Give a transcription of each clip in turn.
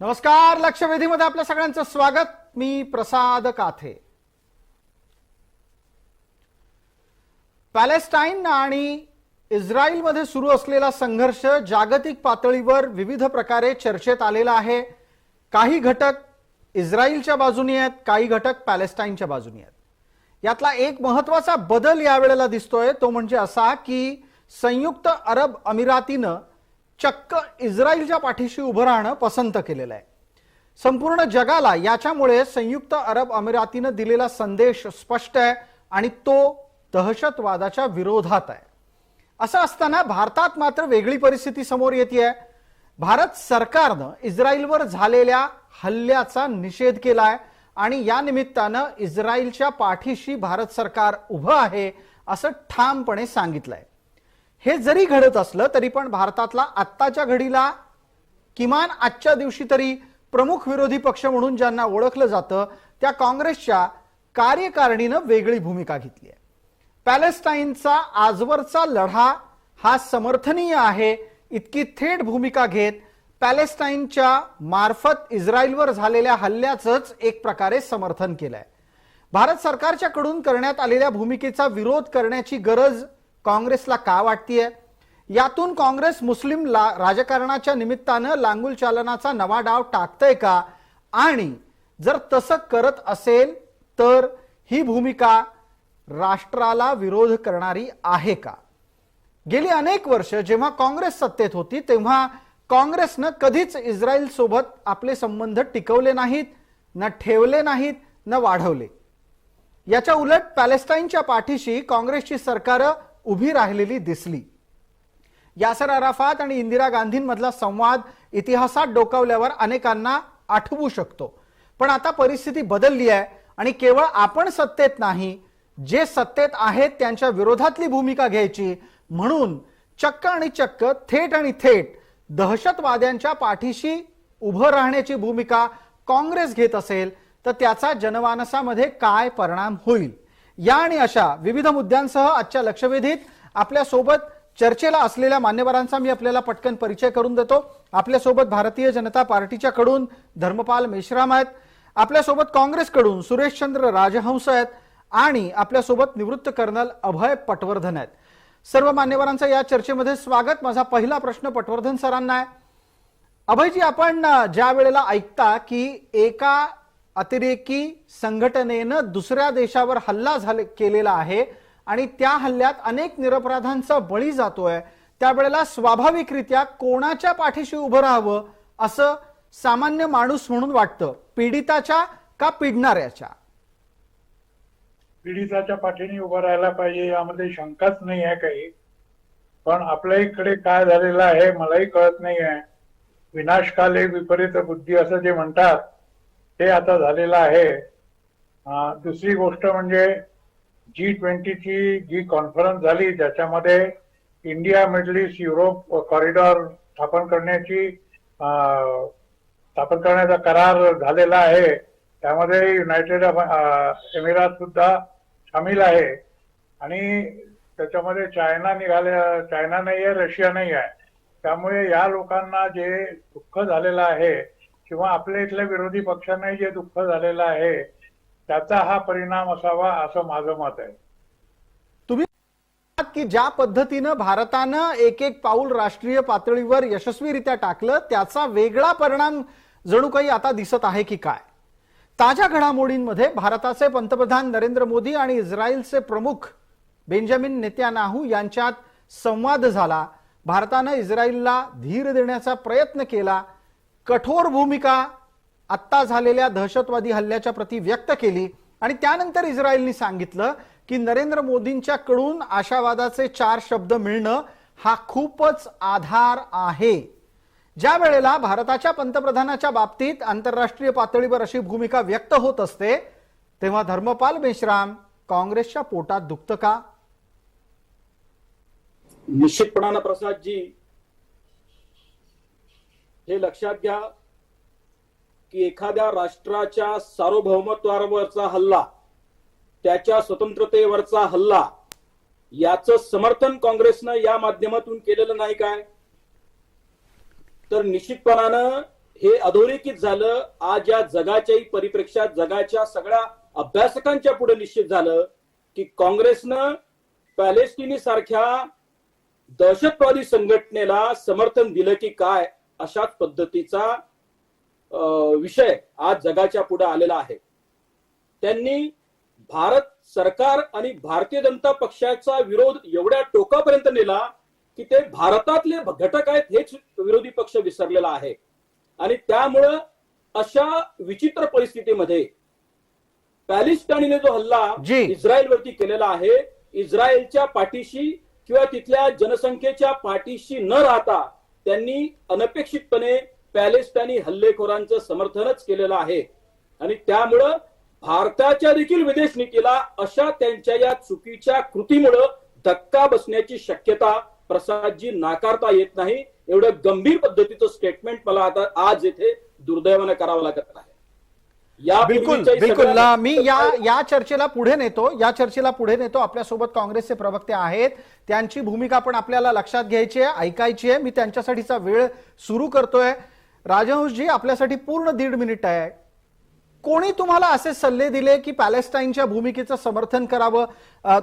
नमस्कार. लक्षवेधीमध्ये आपल्या सगळ्यांचं स्वागत. मी प्रसाद काथे. पॅलेस्टाईन आणि इस्रायलमध्ये सुरू असलेला संघर्ष जागतिक पातळीवर विविध प्रकारे चर्चेत आलेला आहे. काही घटक इस्रायलच्या बाजूने आहेत, काही घटक पॅलेस्टाईनच्या बाजूने आहेत. यातला एक महत्त्वाचा बदल यावेळेला दिसतोय तो म्हणजे असा की संयुक्त अरब अमिरातीनं चक्क इस्रायलच्या पाठीशी उभं राहणं पसंत केलेलं आहे. संपूर्ण जगाला याच्यामुळे संयुक्त अरब अमिरातीनं दिलेला संदेश स्पष्ट आहे आणि तो दहशतवादाच्या विरोधात आहे. असं असताना भारतात मात्र वेगळी परिस्थिती समोर येते. भारत सरकारनं इस्रायलवर झालेल्या हल्ल्याचा निषेध केलाय आणि या निमित्तानं इस्रायलच्या पाठीशी भारत सरकार उभं आहे असं ठामपणे सांगितलंय. हे जरी घडत असलं तरी पण भारतातला आत्ताच्या घडीला किमान आजच्या दिवशी तरी प्रमुख विरोधी पक्ष म्हणून ज्यांना ओळखलं जातं त्या काँग्रेसच्या कार्यकारिणीनं वेगळी भूमिका घेतली आहे. पॅलेस्टाईनचा आजवरचा लढा हा समर्थनीय आहे इतकी थेट भूमिका घेत पॅलेस्टाईनच्या मार्फत इस्रायलवर झालेल्या हल्ल्याचंच एक प्रकारे समर्थन केलंय. भारत सरकारच्याकडून करण्यात आलेल्या भूमिकेचा विरोध करण्याची गरज काँग्रेसला का वाटतेय? यातून काँग्रेस मुस्लिम राजकारणाच्या निमित्तानं लांगुल चालनाचा नवा डाव टाकतंय का? आणि जर तसं करत असेल तर ही भूमिका राष्ट्राला विरोध करणारी आहे का? गेली अनेक वर्ष जेव्हा काँग्रेस सत्तेत होती तेव्हा काँग्रेसनं कधीच इस्रायल सोबत आपले संबंध टिकवले नाहीत, न ठेवले नाहीत, न वाढवले. याच्या उलट पॅलेस्टाईनच्या पाठीशी काँग्रेसची सरकारं उभी राहिलेली दिसली. यासर अराफात आणि इंदिरा गांधींमधला संवाद इतिहासात डोकावल्यावर अनेकांना आठवू शकतो. पण आता परिस्थिती बदलली आहे आणि केवळ आपण सत्तेत नाही, जे सत्तेत आहेत त्यांच्या विरोधातली भूमिका घ्यायची म्हणून चक्क आणि चक्क थेट आणि थेट दहशतवाद्यांच्या पाठीशी उभं राहण्याची भूमिका काँग्रेस घेत असेल तर त्याचा जनमानसामध्ये काय परिणाम होईल या आणि अशा विविध मुद्द्यांसह आजच्या लक्षवेधीत आपल्या सोबत चर्चेला असलेल्या मान्यवरांचा मी आपल्याला पटकन परिचय करून देतो. आपल्या सोबत भारतीय जनता पार्टीच्या कडून धर्मपाल मेश्राम आहेत, आपल्या सोबत काँग्रेसकडून सुरेशचंद्र राजहंस आहेत आणि आपल्या सोबत निवृत्त कर्नल अभय पटवर्धन आहेत. सर्व मान्यवरांचं या चर्चेमध्ये स्वागत. माझा पहिला प्रश्न पटवर्धन सरांना आहे. अभयजी, आपण ज्या वेळेला ऐकता की एका अतिरेकी संघटनेनं दुसऱ्या देशावर हल्ला केलेला आहे आणि त्या हल्ल्यात अनेक निरपराधांचा बळी जातोय, त्यावेळेला स्वाभाविकरित्या कोणाच्या पाठीशी उभं राहावं असं सामान्य माणूस म्हणून वाटतं? पीडिताच्या का पिडणाऱ्याच्या? पीडिताच्या पाठीने उभं राहायला पाहिजे यामध्ये शंकाच नाही आहे काही. पण आपल्या इकडे काय झालेलं आहे मलाही कळत नाही आहे. विनाशकाले विपरीत बुद्धी असं जे म्हणतात ते आता झालेलं आहे. दुसरी गोष्ट म्हणजे G20ची जी कॉन्फरन्स झाली ज्याच्यामध्ये India middle east Europe corridor स्थापन करण्याचा करार झालेला आहे. त्यामध्ये युनायटेड एमिरात सुद्धा सामील आहे आणि त्याच्यामध्ये चायना नाही आहे, रशिया नाही आहे. त्यामुळे या लोकांना जे दुःख झालेलं आहे किंवा आपल्या इथल्या विरोधी पक्षांनाही जे दुःख झालेलं आहे त्याचा हा परिणाम असावा असं माझं मत आहे. तुम्ही की ज्या पद्धतीनं भारतानं एक एक पाऊल राष्ट्रीय पातळीवर यशस्वीरित्या टाकलं त्याचा वेगळा परिणाम जणू काही आता दिसत आहे की काय? ताज्या घडामोडींमध्ये भारताचे पंतप्रधान नरेंद्र मोदी आणि इस्रायलचे प्रमुख बेंजामिन नेत्यानाहू यांच्यात संवाद झाला. भारतानं इस्रायलला धीर देण्याचा प्रयत्न केला, कठोर भूमिका आत्ता झालेल्या दहशतवादी हल्ल्याच्या प्रती व्यक्त केली आणि त्यानंतर इस्रायलने सांगितलं की नरेंद्र मोदींच्याकडून आशावादाचे 4 शब्द मिळणं हा खूपच आधार आहे. ज्या वेळेला भारताच्या पंतप्रधानाच्या बाबतीत आंतरराष्ट्रीय पातळीवर अशी भूमिका व्यक्त होत असते तेव्हा धर्मपाल मेश्राम, काँग्रेसच्या पोटात दुखतं का? निश्चितपणानं प्रसादजी, हे लक्षात घ्या की एखाद्या राष्ट्राच्या सार्वभौमत्वावरचा हल्ला, त्याच्या स्वतंत्रतेवरचा हल्ला, याचं समर्थन काँग्रेसनं या माध्यमातून केलेलं नाही काय? तर निश्चितपणानं हे अधोरेखित झालं. आज या जगाच्याही परिप्रेक्षात जगाच्या सगळ्या अभ्यासकांच्या पुढे निश्चित झालं की काँग्रेसनं पॅलेस्टिनी सारख्या दहशतवादी संघटनेला समर्थन दिलं की काय, अशाच पद्धतीचा विषय आज जगाच्या पुढे आलेला आहे. त्यांनी भारत सरकार आणि भारतीय जनता पक्षाचा विरोध एवढ्या टोकापर्यंत नेला की ते भारतातले घटक आहेत हेच विरोधी पक्ष विसरलेला आहे. आणि त्यामुळं अशा विचित्र परिस्थितीमध्ये पॅलेस्टाईनने जो हल्ला इस्रायलवरती केलेला आहे, इस्रायलच्या पाठीशी किंवा तिथल्या जनसंख्येच्या पाठीशी न राहता त्यांनी अनपेक्षितपणे पॅलेस्टाईनी हल्लेखोरांचं समर्थनच केलेलं आहे. आणि त्यामुळं भारताच्या देखील विदेश नीतीला अशा त्यांच्या या चुकीच्या कृतीमुळं धक्का बसण्याची शक्यता प्रसादजी नाकारता येत नाही. एवढं गंभीर पद्धतीचं स्टेटमेंट मला आता आज येथे दुर्दैवानं करावं लागत आहे. बिलकुल बिलकुल. मी या चर्चेला पुढे नेतो. आपल्यासोबत काँग्रेसचे प्रवक्ते आहेत, त्यांची भूमिका पण आपल्याला लक्षात घ्यायची आहे, ऐकायची आहे. मी त्यांच्यासाठीचा वेळ सुरू करतोय. राजहंसजी, आपल्यासाठी पूर्ण 1.5 मिनिट आहे. कोणी तुम्हाला असे सल्ले दिले की पॅलेस्टाईनच्या भूमिकेचं समर्थन करावं?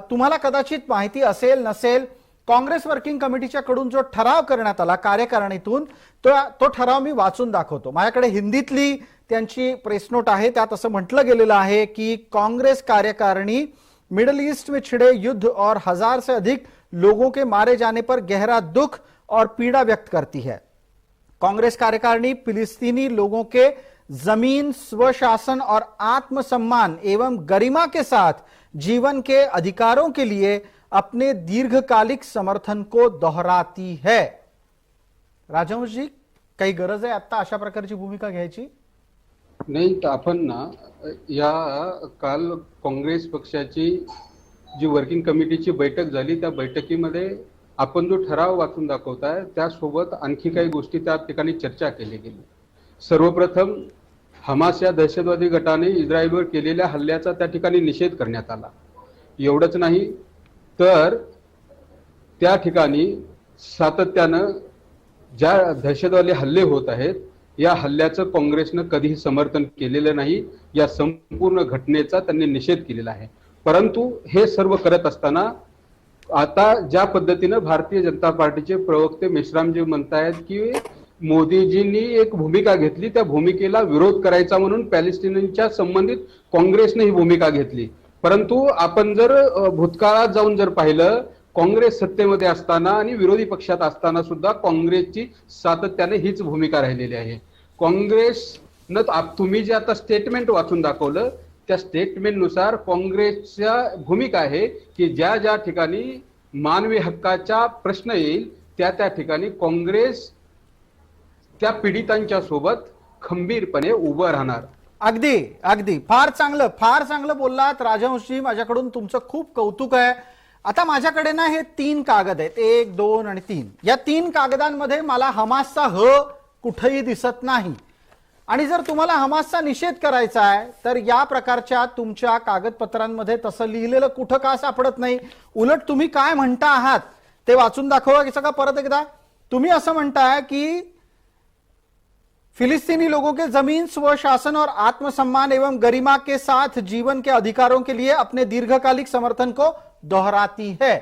तुम्हाला कदाचित माहिती असेल नसेल, काँग्रेस वर्किंग कमिटीच्या कडून जो ठराव करण्यात आला कार्यकारिणीतून, तो ठराव मी वाचून दाखवतो. माझ्याकडे हिंदीतली त्यांची प्रेस नोट आहे. त्यात असं म्हटलं गेलेलं आहे की कांग्रेस कार्यकारिणी मिडल ईस्ट में छिड़े युद्ध और 1000 से अधिक लोगों के मारे जाने पर गहरा दुख और पीड़ा व्यक्त करती है. कांग्रेस कार्यकारिणी फिलिस्तीनी लोगों के जमीन, स्वशासन और आत्मसम्मान एवं गरिमा के साथ जीवन के अधिकारों के लिए अपने दीर्घकालिक समर्थन को दोहराती है. राजहंस जी, काही गरज आहे आता अशा प्रकारची भूमिका घ्यायची? नाही, तर आपण ना या काल काँग्रेस पक्षाची जी वर्किंग कमिटीची बैठक झाली, त्या बैठकीमध्ये आपण जो ठराव वाचून दाखवताय त्यासोबत आणखी काही गोष्टी त्या ठिकाणी चर्चा केली गेली. सर्वप्रथम हमास या दहशतवादी गटाने इस्रायलवर केलेल्या हल्ल्याचा त्या ठिकाणी निषेध करण्यात आला. एवढंच नाही तर त्या ठिकाणी सातत्यानं ज्या दहशतवादी हल्ले होत आहेत या हल्ल्याचं काँग्रेसनं कधीही समर्थन केलेलं नाही. या संपूर्ण घटनेचा त्यांनी निषेध केलेला आहे. परंतु हे सर्व करत असताना आता ज्या पद्धतीनं भारतीय जनता पार्टीचे प्रवक्ते मेश्रामजी म्हणतायत की मोदीजींनी एक भूमिका घेतली, त्या भूमिकेला विरोध करायचा म्हणून पॅलेस्टिनींच्या संबंधित काँग्रेसने ही भूमिका घेतली. परंतु आपण जर भूतकाळात जाऊन जर पाहिलं, काँग्रेस सत्तेमध्ये असताना आणि विरोधी पक्षात असताना सुद्धा काँग्रेसची सातत्याने हीच भूमिका राहिलेली आहे. काँग्रेसनं तुम्ही जे आता स्टेटमेंट वाचून दाखवलं त्या स्टेटमेंटनुसार काँग्रेसच्या भूमिका आहे की ज्या ज्या ठिकाणी मानवी हक्काचा प्रश्न येईल त्या ठिकाणी काँग्रेस त्या पीडितांच्या सोबत खंबीरपणे उभं राहणार. अगदी अगदी फार चांगलं बोललात राजहंसजी. माझ्याकडून तुमचं खूप कौतुक आहे. आता माझ्याकडे ना हे 3 कागद आहेत, 1, 2 आणि 3. या 3 कागदांमध्ये मला हमासचा कुठेही दिसत नाही. आणि जर तुम्हाला हमासचा निषेध करायचा आहे तर या प्रकारच्या तुमच्या कागदपत्रांमध्ये तसं लिहिलेलं कुठं का सापडत नाही. उलट तुम्ही काय म्हणता आहात ते वाचून दाखवा की सगळं परत एकदा. तुम्ही असं म्हणताय की फिलिस्तीनी लोगों के जमीन, स्वशासन और आत्मसम्मान एवं गरिमा के साथ जीवन के अधिकारों के लिए अपने दीर्घकालिक समर्थन को दोहराती है.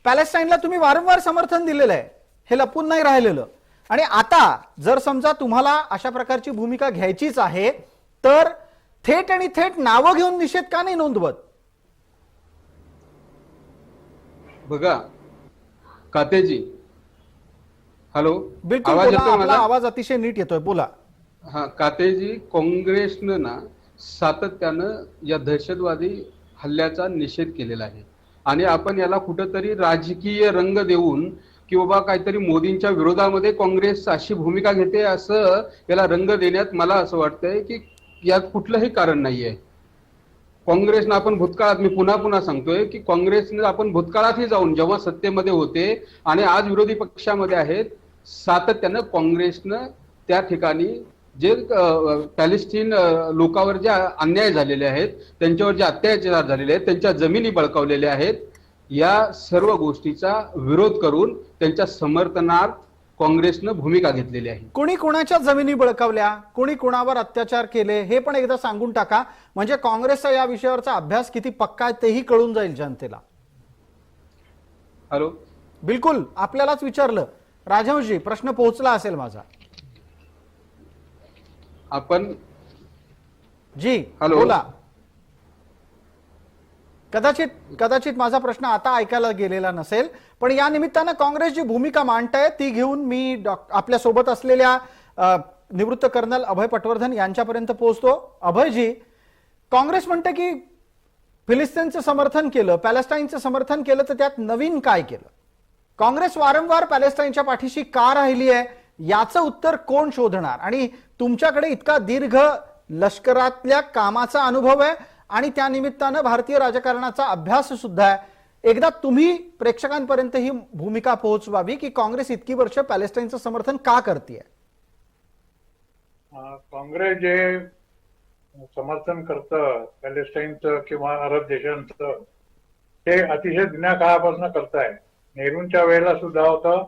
पॅलेस्टाईनला तुम्ही वारंवार समर्थन दिलेलं आहे, हे लपून नाही राहिलेलं. आणि आता जर समजा तुम्हाला अशा प्रकारची भूमिका घ्यायचीच आहे तर थेट नावं घेऊन निषेध का नाही नोंदवत? बघा कातेजी, हॅलो, बिलकुल, आवाज अतिशय नीट येतोय, बोला. हा कातेजी, काँग्रेसनं ना सातत्यानं या दहशतवादी हल्ल्याचा निषेध केलेला आहे आणि आपण याला कुठंतरी राजकीय रंग देऊन की बाबा काहीतरी मोदींच्या विरोधामध्ये काँग्रेस अशी भूमिका घेते असं याला रंग देण्यात मला असं वाटतंय की यात कुठलंही कारण नाहीये. काँग्रेसनं आपण भूतकाळात, मी पुन्हा सांगतोय की काँग्रेसनं आपण भूतकाळातही जाऊन जेव्हा सत्तेमध्ये होते आणि आज विरोधी पक्षामध्ये आहेत, सातत्यानं काँग्रेसनं त्या ठिकाणी जे पॅलेस्टीन लोकांवर जे अन्याय झालेले आहेत, त्यांच्यावर जे अत्याचार झालेले आहेत, त्यांच्या जमिनी बळकावलेल्या आहेत, या सर्व गोष्टीचा विरोध करून त्यांच्या समर्थनार्थ काँग्रेसनं भूमिका घेतलेली आहे. कोणी कोणाच्या जमिनी बळकावल्या, कोणी कोणावर अत्याचार केले हे पण एकदा सांगून टाका, म्हणजे काँग्रेसचा या विषयावरचा अभ्यास किती पक्का आहे तेही कळून जाईल जनतेला. हॅलो, बिलकुल आपल्यालाच विचारलं राजहंसजी, प्रश्न पोहोचला असेल माझा. आपण जी हॅलो. बोला. कदाचित माझा प्रश्न आता ऐकायला गेलेला नसेल, पण या निमित्तानं काँग्रेस जी भूमिका मांडताय ती घेऊन मी आपल्या सोबत असलेल्या निवृत्त कर्नल अभय पटवर्धन यांच्यापर्यंत पोहोचतो. अभयजी, काँग्रेस म्हणते की फिलिस्तीनचं समर्थन केलं, पॅलेस्टाईनचं समर्थन केलं, तर त्यात नवीन काय केलं? काँग्रेस वारंवार पॅलेस्टाईनच्या पाठीशी का राहिली आहे याचं उत्तर कोण शोधणार? आणि तुमच्याकडे इतका दीर्घ लष्करातल्या कामाचा अनुभव आहे आणि त्या निमित्तानं भारतीय राजकारणाचा अभ्यास सुद्धा आहे. एकदा तुम्ही प्रेक्षकांपर्यंत ही भूमिका पोहोचवावी की काँग्रेस इतकी वर्ष पॅलेस्टाईनचं समर्थन का करते? काँग्रेस जे समर्थन करतं पॅलेस्टाईनचं किंवा अरब देशांचं ते अतिशय जुन्या काळापासून करताय. नेहरूंच्या वेळेला सुद्धा होतं,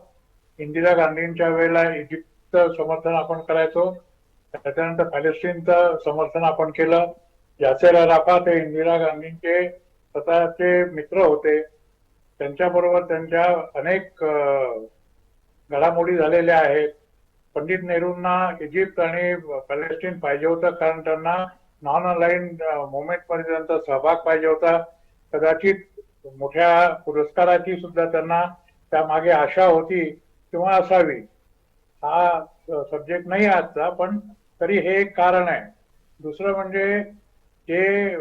इंदिरा गांधींच्या वेळेला इजिप्तचं समर्थन आपण करायचो, त्याच्यानंतर पॅलेस्टाईनचं समर्थन आपण केलं. यासेर अराफात हे इंदिरा गांधींचे स्वतःचे मित्र होते, त्यांच्याबरोबर त्यांच्या अनेक घडामोडी झालेल्या आहेत. पंडित नेहरूंना इजिप्त आणि पॅलेस्टाईन पाहिजे होतं कारण त्यांना नॉन अलाइन्ड मुवमेंट मध्ये त्यांचा सहभाग पाहिजे होता. कदाचित मोठ्या पुरस्काराची सुद्धा त्यांना त्यामागे आशा होती किंवा असावी. हा सब्जेक्ट नाही आजचा, पण तरी हे एक कारण आहे. दुसरं म्हणजे जे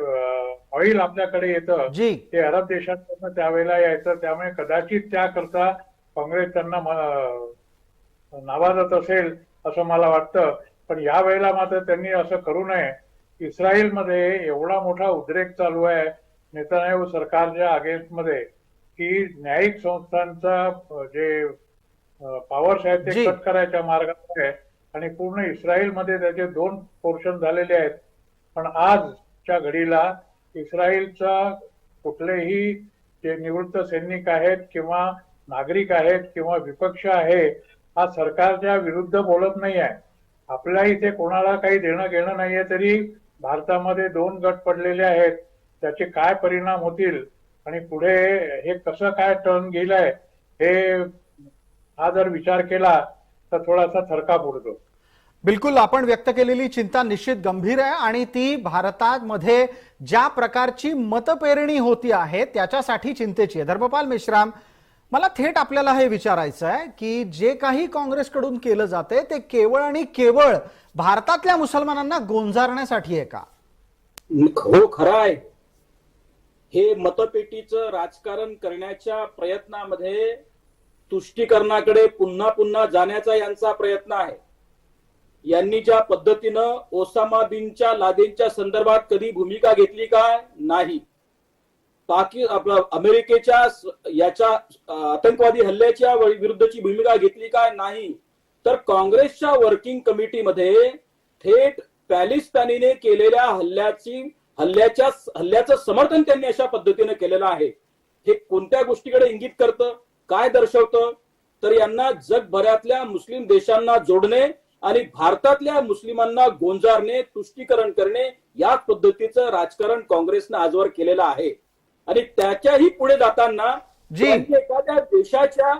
ऑइल आपल्याकडे येतं ते अरब देशांपासून त्यावेळेला यायचं, त्यामुळे कदाचित त्याकरता काँग्रेस त्यांना नावाजत असेल असं मला वाटतं. पण या वेळेला मात्र त्यांनी असं करू नये. इस्रायलमध्ये एवढा मोठा उद्रेक चालू आहे नेतन्याहू सरकारच्या अगेन्स्ट मध्ये की न्यायिक संस्थांचा जे पॉवर्स आहेत ते कट करायच्या मार्गावर आहे आणि पूर्ण इस्रायलमध्ये त्याचे 2 पोर्शन झालेले आहेत. पण आजच्या घडीला इस्रायलचा कुठलेही जे निवृत्त सैनिक आहेत किंवा नागरिक आहेत किंवा विपक्ष आहे हा सरकारच्या विरुद्ध बोलत नाही आहे. आपल्या इथे कोणाला काही देणं घेणं नाहीये, तरी भारतामध्ये 2 गट पडलेले आहेत. त्याचे काय परिणाम होतील आणि पुढे हे कसं काय टर्न घेईल आहे हे हा जर विचार केला तर थोडासा थरकाप उडतो. बिलकुल, आपण व्यक्त केलेली चिंता निश्चित गंभीर आहे आणि ती भारतामध्ये ज्या प्रकारची मतपेरणी होती आहे त्याच्यासाठी चिंतेची आहे. धर्मपाल मेश्राम, मला थेट आपल्याला हे विचारायचं आहे की जे काही काँग्रेसकडून केलं जाते ते केवळ आणि केवळ भारतातल्या मुसलमानांना गोंजारण्यासाठी आहे का? हो, खरं आहे. हे मतपेटीचं राजकारण करण्याच्या प्रयत्नामध्ये तुष्टीकरणाकडे पुन्हा पुन्हा जाण्याचा यांचा प्रयत्न आहे. यांनी ज्या पद्धतीनं ओसामा बिनच्या लादेनच्या संदर्भात कधी भूमिका घेतली काय? नाही. अमेरिकेच्या याच्या आतंकवादी हल्ल्याच्या विरुद्धची भूमिका घेतली काय? नाही. तर काँग्रेसच्या वर्किंग कमिटीमध्ये थेट पॅलेस्टाईनने केलेल्या हल्ल्याचं समर्थन त्यांनी अशा पद्धतीने केलेलं आहे. हे कोणत्या गोष्टीकडे इंगित करतं, काय दर्शवतं? तर यांना जगभरातल्या मुस्लिम देशांना जोडणे आणि भारतातल्या मुस्लिमांना गोंजारणे, तुष्टीकरण करणे या पद्धतीचं राजकारण काँग्रेसनं आजवर केलेलं आहे. आणि त्याच्याही पुढे जाताना एखाद्या देशाच्या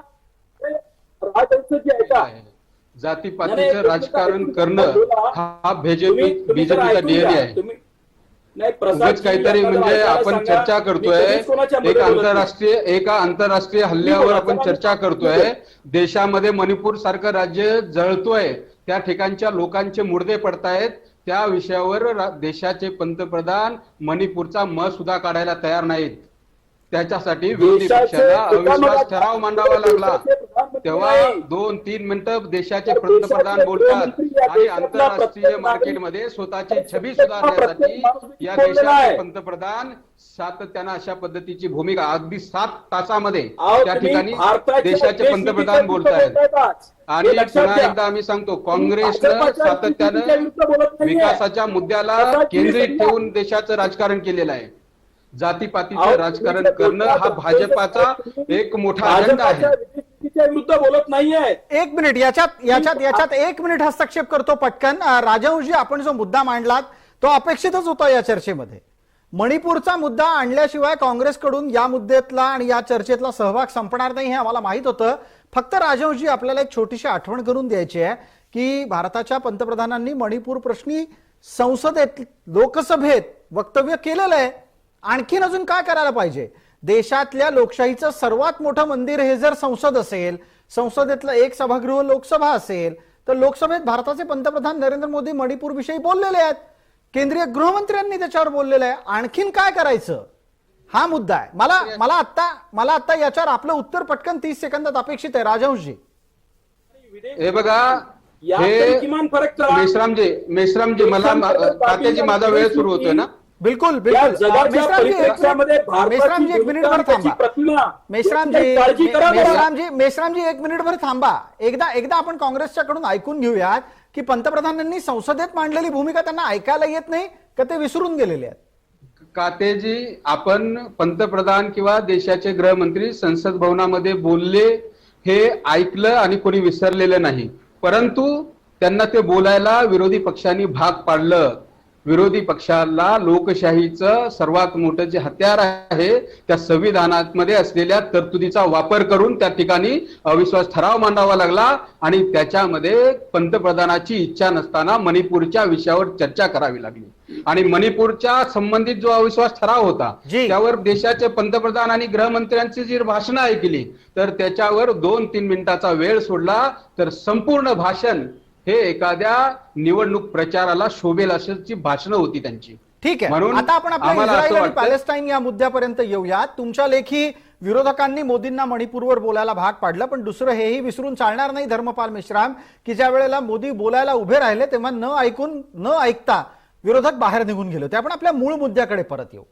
जातीपातीचं राजकारण करणं हा बीजेपीचा डीएनए आहे. काहीतरी म्हणजे आपण चर्चा करतोय, एका आंतरराष्ट्रीय हल्ल्यावर आपण चर्चा करतोय. देशामध्ये मणिपूर सारखं राज्य जळतोय, त्या ठिकाणच्या लोकांचे मुर्दे पडतायत. त्या विषयावर देशाचे पंतप्रधान मणिपूरचा म सुद्धा काढायला तयार नाहीत. त्याच्यासाठी विरोधी पक्षाला अविश्वास ठराव मांडावा लागला. तेव्हा 2-3 मिनिटं देशाचे पंतप्रधान बोलतात आणि आंतरराष्ट्रीय मार्केटमध्ये स्वतःची छबी सुधारण्यासाठी या देशाचे पंतप्रधान सातत्यानं अशा पद्धतीची भूमिका अगदी 7 तासामध्ये त्या ठिकाणी देशाचे पंतप्रधान बोलतायत. आणि पुन्हा एकदा आम्ही सांगतो, काँग्रेसनं सातत्यानं विकासाच्या मुद्द्याला केंद्रित ठेवून देशाचं राजकारण केलेलं आहे. जातीपातीचं राजकारण करणं हा भाजपाचा एक मोठा अजेंडा आहे. त्यांच्या विरुद्ध बोलत नाहीये. एक मिनिट याच्यात एक मिनिट हस्तक्षेप करतो पटकन. राजहंसजी, आपण जो मुद्दा मांडलात तो अपेक्षितच होता या चर्चेमध्ये. मणिपूरचा मुद्दा आणल्याशिवाय काँग्रेसकडून या मुद्द्यातला आणि या चर्चेतला सहभाग संपणार नाही हे आम्हाला माहित होतं. फक्त राजहंसजी, आपल्याला एक छोटीशी आठवण करून द्यायची आहे की भारताच्या पंतप्रधानांनी मणिपूर प्रश्नी संसदेत, लोकसभेत वक्तव्य केलेलं आहे. आणखीन अजून काय करायला पाहिजे? देशातल्या लोकशाहीचं सर्वात मोठं मंदिर हे जर संसद असेल, संसदेतलं एक सभागृह लोकसभा असेल, तर लोकसभेत भारताचे पंतप्रधान नरेंद्र मोदी मणिपूर विषयी बोललेले आहेत. केंद्रीय गृहमंत्र्यांनी त्याच्यावर बोललेलं आहे. आणखीन काय करायचं हा मुद्दा आहे. मला आता याच्यावर आपलं उत्तर पटकन 30 सेकंदात अपेक्षित आहे. राजहंसजी, हे बघा, यात किमान फरक करा. मेश्रामजी मला तात्याजी, माझा वेळ सुरू होतोय ना. बिलकुल या बिलकुल. जगाच्या परिप्रेक्षामध्ये मेश्रामजी एक मिनिटभर थांबा. मेश्रामजी एक मिनिटभर थांबा. एकदा आपण काँग्रेसच्याकडून ऐकून घेऊयात की पंतप्रधानांनी संसदेत मांडलेली भूमिका त्यांना ऐकायला येत नाही का, ते विसरून गेलेले आहेत? कातेजी, आपण पंतप्रधान किंवा देशाचे गृहमंत्री संसद भवनामध्ये बोलले हे ऐकलं आणि कोणी विसरलेलं नाही. परंतु त्यांना ते बोलायला विरोधी पक्षांनी भाग पाडलं. विरोधी पक्षाला लोकशाहीचं सर्वात मोठं जे हत्यार आहे त्या संविधानामध्ये असलेल्या तरतुदीचा वापर करून त्या ठिकाणी अविश्वास ठराव मांडावा लागला आणि त्याच्यामध्ये पंतप्रधानाची इच्छा नसताना मणिपूरच्या विषयावर चर्चा करावी लागली. आणि मणिपूरच्या संबंधित जो अविश्वास ठराव होता त्यावर देशाचे पंतप्रधान आणि गृहमंत्र्यांची जी भाषणं ऐकली तर त्याच्यावर 2-3 मिनिटाचा वेळ सोडला तर संपूर्ण भाषण हे एखाद्या निवडणूक प्रचाराला शोभेल अशी भाषणं होती त्यांची. ठीक आहे, आता आपण आपल्या इस्रायल आणि पॅलेस्टाईन या मुद्द्यापर्यंत येऊया. तुमच्या लेखी विरोधकांनी मोदींना मणिपूरवर बोलायला भाग पाडलं, पण दुसरं हेही विसरून चालणार नाही धर्मपाल मेश्राम की ज्या वेळेला मोदी बोलायला उभे राहिले तेव्हा न ऐकता विरोधक बाहेर निघून गेले होते. आपण आपल्या मूळ मुद्द्याकडे परत येऊ.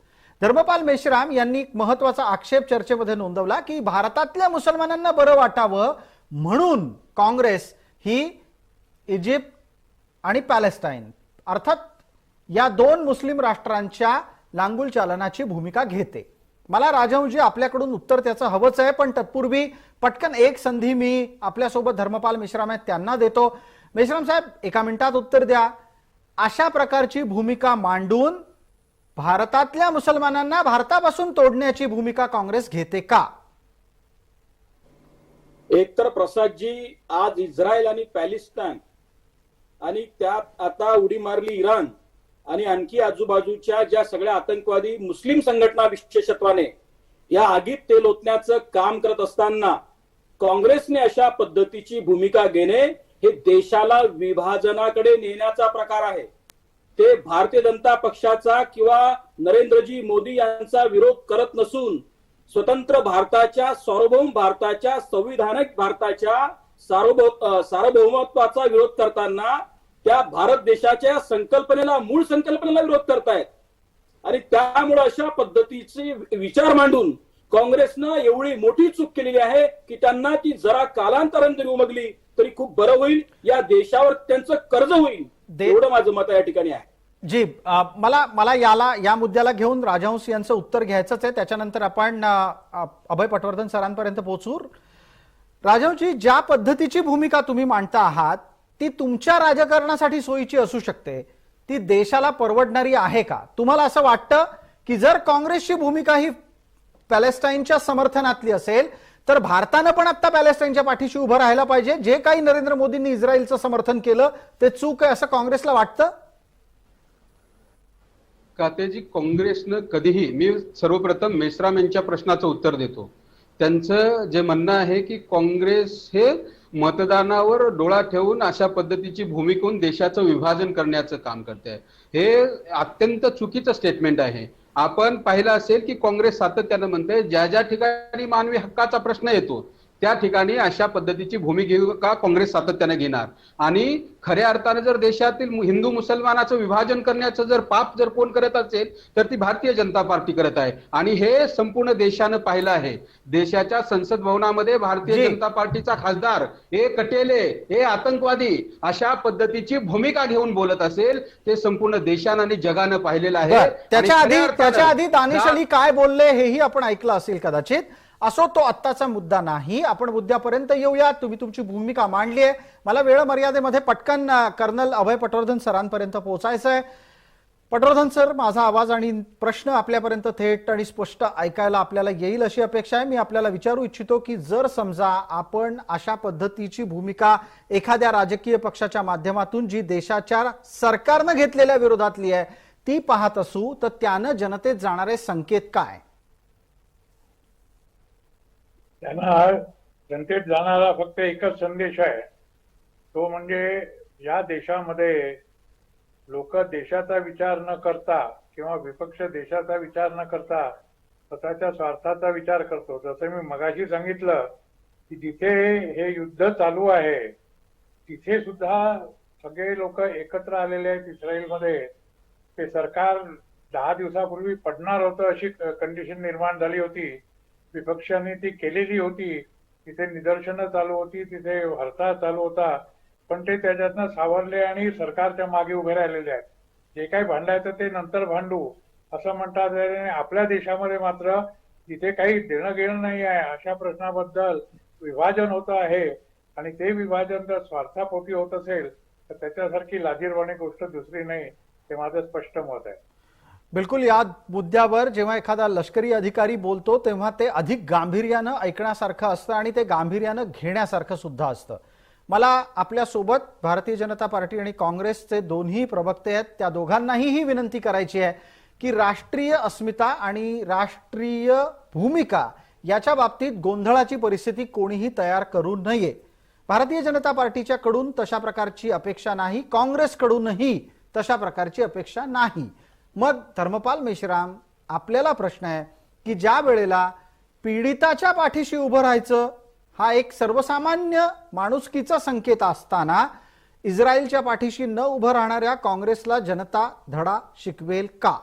धर्मपाल मेश्राम यांनी एक महत्वाचा आक्षेप चर्चेमध्ये नोंदवला की भारतातल्या मुसलमानांना बरं वाटावं म्हणून काँग्रेस ही इजिप्त आणि पॅलेस्टाईन अर्थात या 2 मुस्लिम राष्ट्रांच्या लांगुल चालनाची भूमिका घेते. मला राजहंसजी आपल्याकडून उत्तर त्याचं हवंच आहे, पण तत्पूर्वी पटकन एक संधी मी आपल्यासोबत धर्मपाल मेश्राम आहेत त्यांना देतो. मेश्राम साहेब, 1 मिनिटात उत्तर द्या. अशा प्रकारची भूमिका मांडून भारतातल्या मुसलमानांना भारतापासून तोडण्याची भूमिका काँग्रेस घेते का? एकतर प्रसादजी, आज इस्रायल आणि पॅलेस्टाईन आणि त्यात आता उडी मारली इराण आणि आणखी आजूबाजूच्या ज्या सगळ्या आतंकवादी मुस्लिम संघटना विशेषत्वाने या आगीत तेल ओतण्याचं काम करत असताना काँग्रेसने अशा पद्धतीची भूमिका घेणे हे देशाला विभाजनाकडे नेण्याचा प्रकार आहे. ते भारतीय जनता पक्षाचा किंवा नरेंद्रजी मोदी यांचा विरोध करत नसून स्वतंत्र भारताच्या, सार्वभौम भारताच्या, संविधानिक भारताच्या सार्वभौमत्वाचा विरोध करताना त्या भारत देशाच्या संकल्पनेला, मूळ संकल्पनेला विरोध करतायत. आणि त्यामुळे अशा पद्धतीचे विचार मांडून काँग्रेसनं एवढी मोठी चूक केलेली आहे की त्यांना ती जरा कालांतराने जरी उमगली तरी खूप बरं होईल. या देशावर त्यांचं कर्ज होईल, एवढं माझं मत या ठिकाणी आहे. जी, मला या मुद्द्याला घेऊन राजहंस यांचं उत्तर घ्यायचंच आहे. त्याच्यानंतर आपण अभय पटवर्धन सरांपर्यंत पोहोचू. राजहंसजी, ज्या पद्धतीची भूमिका तुम्ही मांडता आहात ती तुमच्या राजकारणासाठी सोयीची असू शकते, ती देशाला परवडणारी आहे का? तुम्हाला असं वाटतं की जर काँग्रेसची भूमिका ही पॅलेस्टाईनच्या समर्थनातली असेल तर भारतानं पण आता पॅलेस्टाईनच्या पाठीशी उभं राहायला पाहिजे? जे काही नरेंद्र मोदींनी इस्रायलचं समर्थन केलं ते चूक आहे असं काँग्रेसला वाटतं? कातेजी, काँग्रेसनं कधीही, मी सर्वप्रथम मेश्राम यांच्या प्रश्नाचं उत्तर देतो. त्यांचं जे म्हणणं आहे की काँग्रेस हे मतदानावर डोळा ठेवून अशा पद्धतीची भूमिकेहून देशाचं विभाजन करण्याचं काम करते, हे अत्यंत चुकीचं स्टेटमेंट आहे. आपण पाहिलं असेल की काँग्रेस सातत्यानं म्हणते ज्या ज्या ठिकाणी मानवी हक्काचा प्रश्न येतो त्या ठिकाणी अशा पद्धतीची भूमिका काँग्रेस सातत्याने घेणार. आणि खऱ्या अर्थाने जर देशातील हिंदू मुसलमानाचं विभाजन करण्याचं जर पाप जर कोण करत असेल तर ती भारतीय जनता पार्टी करत आहे. आणि हे संपूर्ण देशानं पाहिलं आहे. देशाच्या संसद भवनामध्ये भारतीय जनता पार्टीचा खासदार हे कटेले, हे आतंकवादी अशा पद्धतीची भूमिका घेऊन बोलत असेल ते संपूर्ण देशानं आणि जगानं पाहिलेलं आहे. त्याच्या आधी दानिश अली काय बोलले हेही आपण ऐकलं असेल कदाचित. असो, तो आत्ताचा मुद्दा नाही. आपण मुद्द्यापर्यंत येऊया. तुम्ही तुमची भूमिका मांडली आहे. मला वेळ मर्यादेमध्ये पटकन कर्नल अभय पटवर्धन सरांपर्यंत पोहोचायचं आहे. पटवर्धन सर, माझा आवाज आणि प्रश्न आपल्यापर्यंत थेट आणि स्पष्ट ऐकायला आपल्याला येईल अशी अपेक्षा आहे. मी आपल्याला विचारू इच्छितो की जर समजा आपण अशा पद्धतीची भूमिका एखाद्या राजकीय पक्षाच्या माध्यमातून जी देशाच्या सरकारनं घेतलेल्या विरोधातली आहे ती पाहत असू, तर त्यानं जनतेत जाणारे संकेत काय? त्यांना जनतेत जाणारा फक्त एकच संदेश आहे, तो म्हणजे या देशामध्ये लोक देशाचा विचार न करता किंवा विपक्ष देशाचा विचार न करता स्वतःच्या स्वार्थाचा विचार करतो. जसं मी मगाशी सांगितलं की जिथे हे युद्ध चालू आहे तिथे सुद्धा सगळे लोक एकत्र आलेले आहेत इस्रायलमध्ये. ते सरकार 10 दिवसापूर्वी पडणार होतं अशी कंडिशन निर्माण झाली होती. विपक्षांनी ती केलेली होती. तिथे निदर्शनं चालू होती, तिथे हरताळ चालू होता, पण ते त्याच्यातनं सावरले आणि सरकारच्या मागे उभे राहिलेले आहेत. जे काही भांडायचं ते नंतर भांडू असं म्हणतात. आणि आपल्या देशामध्ये मात्र जिथे काही देणं घेणं नाही आहे अशा प्रश्नाबद्दल विभाजन होत आहे. आणि ते विभाजन जर स्वार्थापोटी होत असेल तर त्याच्यासारखी लाजिरवाणी गोष्ट दुसरी नाही, हे माझं स्पष्ट मत आहे. बिलकुल. या मुद्द्यावर जेव्हा एखादा लष्करी अधिकारी बोलतो तेव्हा ते अधिक गांभीर्यानं ऐकण्यासारखं असतं आणि ते गांभीर्यानं घेण्यासारखं सुद्धा असतं. मला आपल्यासोबत भारतीय जनता पार्टी आणि काँग्रेसचे दोन्ही प्रवक्ते आहेत. त्या दोघांनाही ही विनंती करायची आहे की राष्ट्रीय अस्मिता आणि राष्ट्रीय भूमिका याच्या बाबतीत गोंधळाची परिस्थिती कोणीही तयार करू नये. भारतीय जनता पार्टीच्या कडून तशा प्रकारची अपेक्षा नाही, काँग्रेसकडूनही तशा प्रकारची अपेक्षा नाही. मग धर्मपाल मेश्राम, आपल्याला प्रश्न आहे की ज्या वेळेला पीडिताच्या पाठीशी उभं राहायचं हा एक सर्वसामान्य माणुसकीचा संकेत असताना इस्रायलच्या पाठीशी न उभं राहणाऱ्या काँग्रेसला जनता धडा शिकवेल का?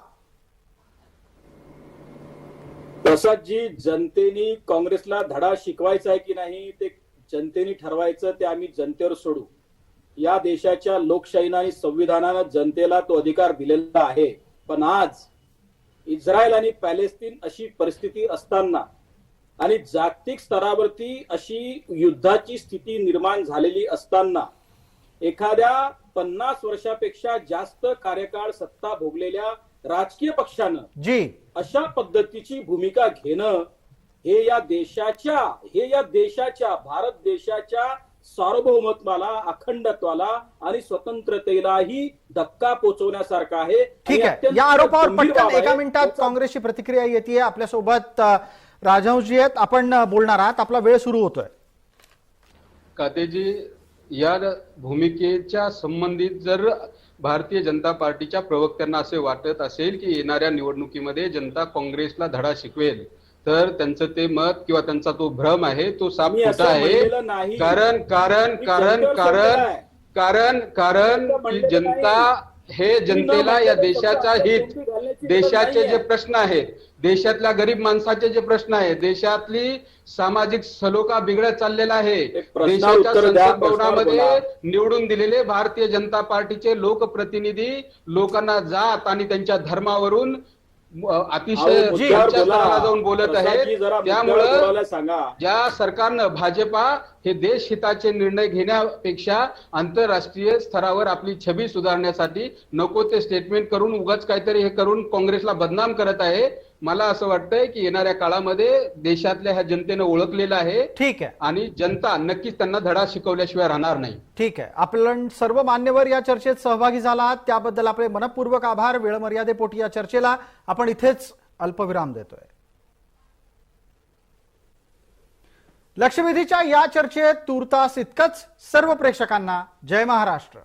प्रसादजी, जनतेने काँग्रेसला धडा शिकवायचा आहे की नाही ते जनतेने ठरवायचं. ते आम्ही जनतेवर सोडू. या देशाच्या लोकशाहीनं आणि संविधानानं जनतेला तो अधिकार दिलेला आहे. पण आज इस्रायल आणि पॅलेस्तीन अशी परिस्थिती असताना आणि जागतिक स्तरावरती अशी युद्धाची स्थिती निर्माण झालेली असताना एखाद्या 50 वर्षापेक्षा जास्त कार्यकाळ सत्ता भोगलेल्या राजकीय पक्षानं अशा पद्धतीची भूमिका घेणं हे या देशाच्या भारत देशाच्या सार्वभौमत्वाला, अखंडत्वाला आणि स्वतंत्रतेलाही धक्का पोहोचवण्यासारखा आहे. ठीक आहे. या आरोपावर पटकन एका मिनिटात काँग्रेसची प्रतिक्रिया येते. आपल्यासोबत राजहंसजी आहेत, आपण बोलणार आहात. आपला वेळ सुरू होतोय. कातेजी, या भूमिकेच्या संबंधित जर भारतीय जनता पार्टीच्या प्रवक्त्यांना असे वाटत असेल की येणाऱ्या निवडणुकीमध्ये जनता काँग्रेसला धडा शिकवेल, तर त्यांचं ते मत किंवा त्यांचा तो भ्रम आहे तो साफ खोटा आहे. कारण कारण कारण कारण कारण कारण की जनता हे जनतेला या देशाचा हित, देशाचे जे प्रश्न आहेत, देशातल्या गरीब माणसाचे जे प्रश्न आहेत, देशातली सामाजिक सलोखा बिघडत चाललेला आहे, देशाच्या संसद भवनामध्ये निवडून दिलेले भारतीय जनता पार्टीचे लोकप्रतिनिधी लोकांना जात आणि त्यांच्या धर्मावरून अतिशय स्तराला जाऊन बोलत आहेत. त्यामुळं ज्या सरकारनं भाजपा हे देश हिताचे निर्णय घेण्यापेक्षा आंतरराष्ट्रीय स्तरावर आपली छबी सुधारण्यासाठी नको ते स्टेटमेंट करून उगाच काहीतरी हे करून काँग्रेसला बदनाम करत आहे. मला असं वाटतंय की येणाऱ्या काळामध्ये देशातल्या ह्या जनतेनं ओळखलेलं आहे. ठीक आहे. आणि जनता नक्कीच त्यांना धडा शिकवल्याशिवाय राहणार नाही. ठीक आहे. आपण सर्व मान्यवर या चर्चेत सहभागी झाला आहात त्याबद्दल आपले मनपूर्वक आभार. वेळ मर्यादेपोटी या चर्चेला आपण इथेच अल्पविराम देतोय. लक्षवेधीच्या या चर्चेत तूर्तास इतकंच. सर्व प्रेक्षकांना जय महाराष्ट्र.